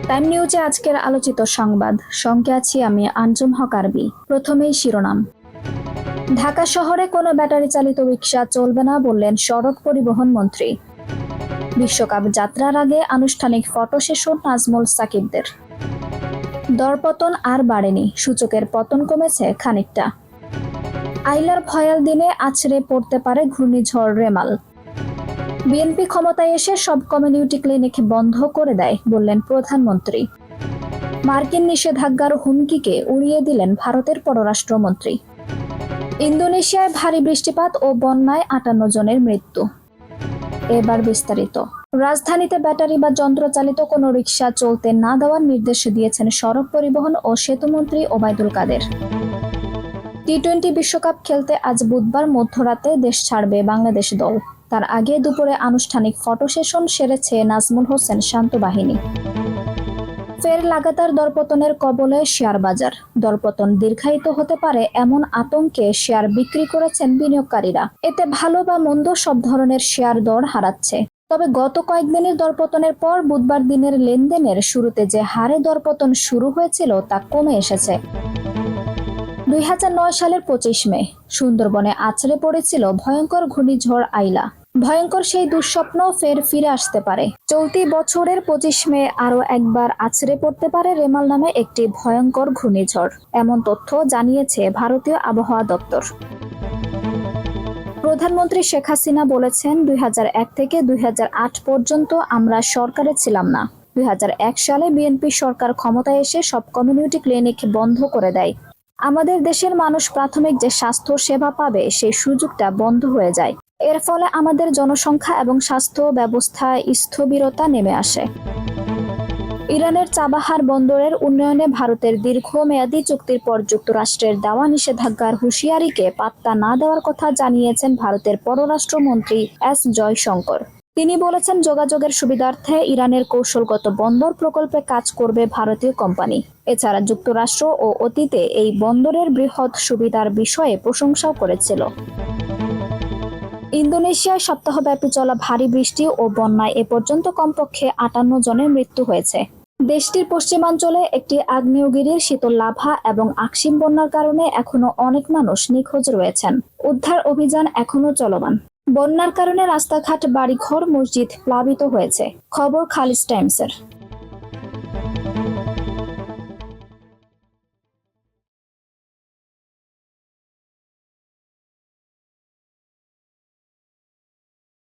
Time নিউজে আজকের আলোচিত সংবাদ সঙ্গে আছি আমি আঞ্জুম হক আরবি। প্রথমেই শিরোনাম। ঢাকা শহরে কোনো ব্যাটারি চালিত রিকশা চলবে না বললেন সড়ক পরিবহন মন্ত্রী। বিশ্বকাপ যাত্রার আগে আনুষ্ঠানিক ফটো সেশন নাজমুল সাকিবদের। দরপতন আর বাড়েনি, সূচকের পতন কমেছে খানিকটা। আইলার ভয়াল দিনে আছড়ে পড়তে পারে ঘূর্ণিঝড় রেমাল। বিএনপি ক্ষমতায় এসে সব কমিউনিটি ক্লিনিক বন্ধ করে দেয় বললেন প্রধানমন্ত্রী। মার্কিন নিষেধাজ্ঞার হুমকিকে উড়িয়ে দিলেন ভারতের পররাষ্ট্রমন্ত্রী। ইন্দোনেশিয়ায় ভারী বৃষ্টিপাত ও বন্যায় 58 জনের মৃত্যু। এবার বিস্তারিত। রাজধানীতে ব্যাটারি বা যন্ত্রচালিত কোনো রিকশা চলতে না দেওয়ার নির্দেশ দিয়েছেন সড়ক পরিবহন ও সেতুমন্ত্রী ওবায়দুল কাদের। টি-20 বিশ্বকাপ খেলতে আজ বুধবার মধ্যরাতে দেশ ছাড়বে বাংলাদেশ দল। তার আগে দুপুরে আনুষ্ঠানিক ফটো সেশন সেরেছে নাজমুল হোসেন শান্ত বাহিনী। ফের লাগাতার দরপতনের কবলে শেয়ার বাজার। দরপতন দীর্ঘায়িত হতে পারে এমন আতঙ্কে শেয়ার বিক্রি করেছেন বিনিয়োগকারীরা। এতে ভালো বা মন্দ সব ধরনের শেয়ার দর হারাচ্ছে। তবে গত কয়েকদিনের দরপতনের পর বুধবার দিনের লেনদেনের শুরুতে যে হারে দরপতন শুরু হয়েছিল তা কমে এসেছে। 2009 সালের 25 মে সুন্দরবনে আছড়ে পড়েছিল ভয়ঙ্কর ঘূর্ণিঝড় আইলা। ভয়ঙ্কর সেই দুঃস্বপ্ন ফের ফিরে আসতে পারে। চলতি বছরের 25 মে আরও একবার আছড়ে পড়তে পারে রেমাল নামে একটি ভয়ঙ্কর ঘূর্ণিঝড়, এমন তথ্য জানিয়েছে ভারতীয় আবহাওয়া দপ্তর। প্রধানমন্ত্রী শেখ হাসিনা বলেছেন, 2001 থেকে 2008 পর্যন্ত আমরা সরকারে ছিলাম না। 2001 সালে বিএনপি সরকার ক্ষমতায় এসে সব কমিউনিটি ক্লিনিক বন্ধ করে দেয়। আমাদের দেশের মানুষ প্রাথমিক যে স্বাস্থ্য সেবা পাবে সেই সুযোগটা বন্ধ হয়ে যায়। এর ফলে আমাদের জনসংখ্যা এবং স্বাস্থ্য ব্যবস্থায় স্থবিরতা নেমে আসে। ইরানের চাবাহার বন্দরের উন্নয়নে ভারতের দীর্ঘমেয়াদী চুক্তির পর যুক্তরাষ্ট্রের দেওয়া নিষেধাজ্ঞার হুঁশিয়ারিকে পাত্তা না দেওয়ার কথা জানিয়েছেন ভারতের পররাষ্ট্রমন্ত্রী এস জয়শঙ্কর। তিনি বলেছেন, যোগাযোগের সুবিধার্থে ইরানের কৌশলগত বন্দর প্রকল্পে কাজ করবে ভারতীয় কোম্পানি। এছাড়া যুক্তরাষ্ট্র ও অতীতে এই বন্দরের বৃহৎ সুবিধার বিষয়ে প্রশংসাও করেছিল। ইন্দোনেশিয়ায় সপ্তাহব্যাপী চলা ভারী বৃষ্টি ও বন্যায় এ পর্যন্ত কমপক্ষে 58 জনের মৃত্যু হয়েছে। দেশটির পশ্চিমাঞ্চলে একটি আগ্নেয়গিরির শীতল লাভা এবং আকস্মিক বন্যার কারণে এখনো অনেক মানুষ নিখোঁজ রয়েছেন। উদ্ধার অভিযান এখনো চলমান। বন্যার কারণে রাস্তাঘাট, বাড়িঘর, মসজিদ প্লাবিত হয়েছে। খবর খালিজ টাইমসের।